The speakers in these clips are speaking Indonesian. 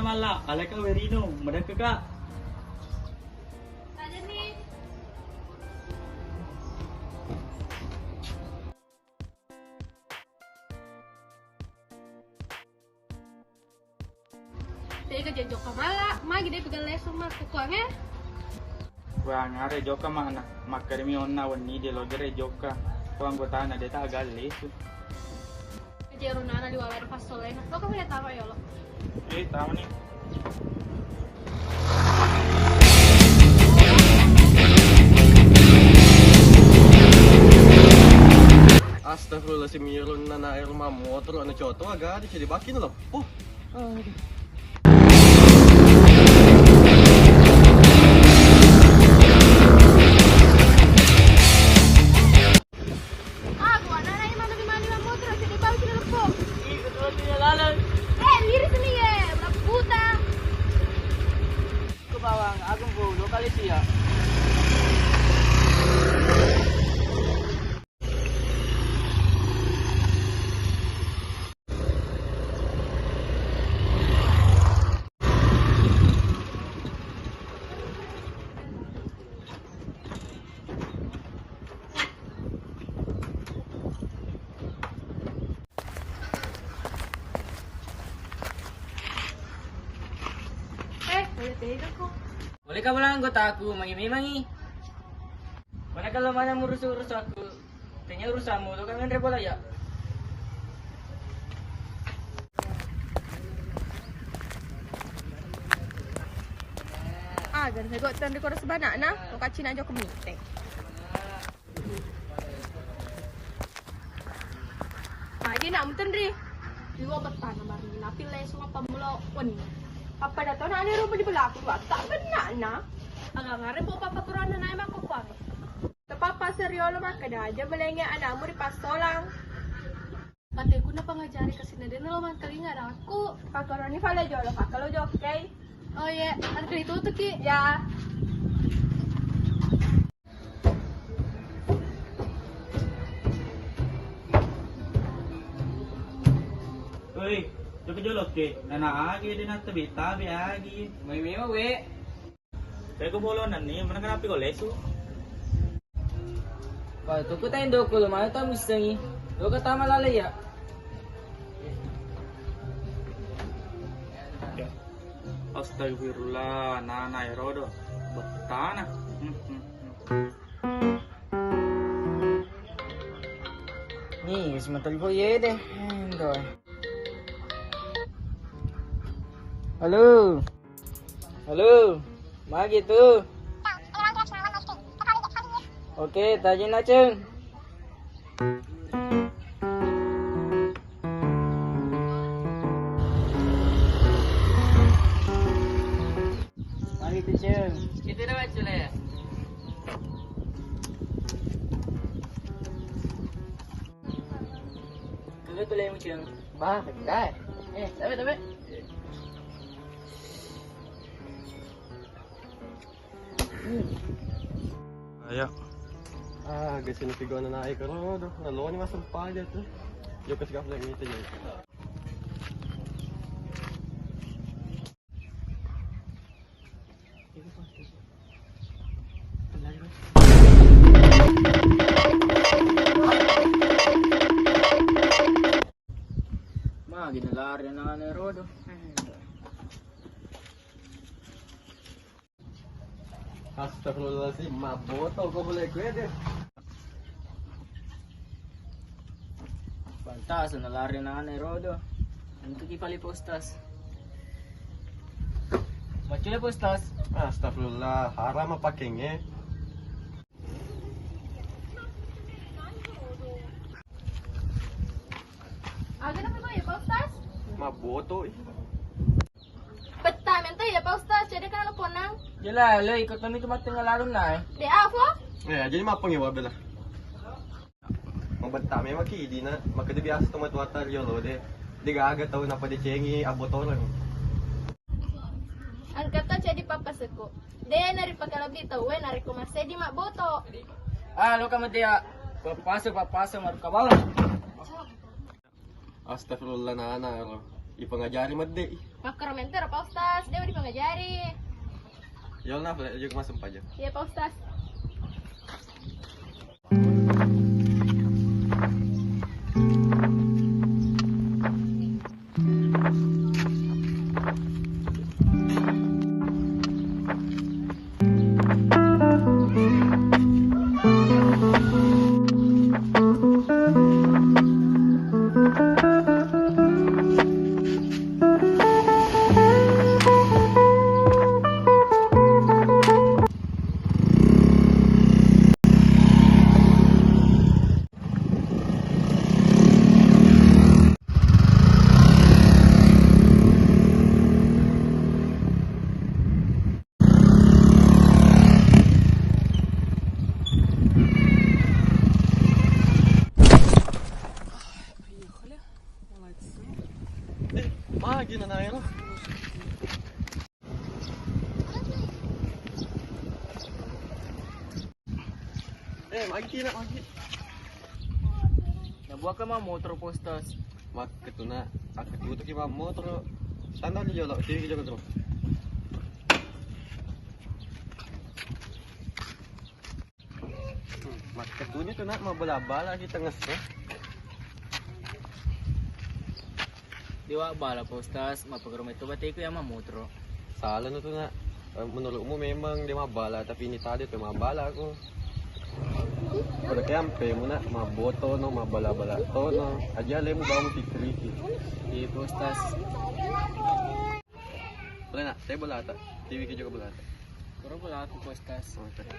mala, alay ka werino, madag ka. Ada nih. Saya kerja joka mala, magi deh pegang lesung mas kukuangnya. Kuang are joka mana, makarimi onna wani de logere joka. Kuang gotana de ta galle. Kerja runana di walai pas soleh. Lo kamu lihat apa ya lo? Tahu nih. Astagfirullah, si Mirun na nair motor ano choto agad siya di bakin lo. Oh. Ah, gua nana ini mana di mana motor jadi bau sini lepok. Ih, ketua tinggalan. Liris nih ya, berapa buta? Ke bawang, agung bu, 2 kali sih ya. Boleh pegang kok. Boleh ka lang anggota aku, mangi-mangi. Mana kalau mana urus aku, tanya urusanmu, lo kan ngendre bola ya. Ah, gan saya gotan di koras banak na, lo kacin aja ke meeting. Ah, dia nak muten ri. Dua betan nama ni, napi lesung apa mula wen. Apa dah tahu nak ni rupa di belakang buat tak benar na. Agak ngare po papa kurana na emang kukuang. Papa seriolo maka dah aja belenge anakmu di pas solang. Patiku na pangajari kasi na din lo man kalingar aku. Kakaro ni pala jolo kakalo jo, okay? Oh iya, ada itu tuh ki. Ya. Oi, joko jolok ke, nana agi din at tabi agi. May we. Saya ko bolonan ni, mana kanapi ko leso. Kalau tuku tayo doko, lumayo tayo mustangi. Lo ka tama lalay ya. Astagfirullah, nana erodo, betana. Nih, sebentar ko ye deh. Doy. Halo. Halo. Magi tuh. Oke, tajin na ceng. Mari tuh ceng. Kita dah baca lah ya. Tuloy tuloy mo ceng. Bakit kay? Tabi. Ayo. Kasi napigaw na naay karon do. Nalo ni masampal dito. Yo kasi gafla ngita niya. Ginalari na nga ni Rodo. Astagfirullah, si maboto ko boleh kwede. Pantas, nalari na nga ni Rodo. Ano ito kipali postas? Macule postas? Astagfirullah, haram mapaking eh. Agak apa kau ya, Pak Ustaz? Maboto eh. Betul, mentah ya, Pak Ustaz. Jadi kan lo ponang. Jala, lo ikut kami tumat tinggal larun na eh. Di apa? Jadi mapangiwa bela. Mabanta may makidi na makadabiasa tumatwatar yo lo de. Digaga taw na pa de chengi abotoran. Ang kata jadi papa seku. Dia nari pagkalabi tahu, nari kumasedi mak boto. Ah, lo ka dia. Papasok, maru ka bawal. Astagfirullah na ipangajari madde. Makromenter Pak Ustaz, dia udah pengajari. Ya lah, juga masuk aja. Iya Pak Ustaz. Magi na nairo. Magi na, magi. Nabuha ka mga motor po, Ustaz. Mak, ito na. Ako tuto ki mga motor. Tanda niyo lo, sige ko dro. Mak, ito nito na, mabala-bala kita ngas. Di wa bala po, Ustaz. Mapagramay ko batay ko yung mga motor. Sala na to na. Menurut mo memang dia mabala tapi ini tadi tuh mabala ko. Pada kempe mo na maboto no mabala-bala to no. Aja le mo ba mo tikriki. Di po, Ustaz. Wala na, tayo balata. TV ka juga balata. Pero wala ako po, Ustaz. Okay.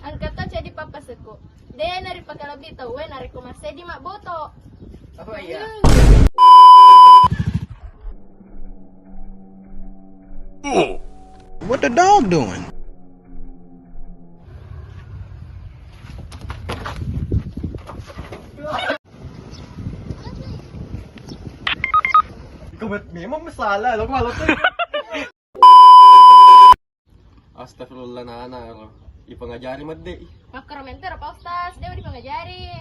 Ang kata jadi papaseko. Dia nari pakalabdi tau, we nari kumasedi mak boto. Oh iya. What the dog doing? Ikaw ba't memang masala? Alam ko malot eh. Astagfirullah na ana. Ipangajari madde. Makromenter Pak Ustaz, dia udah pengajari.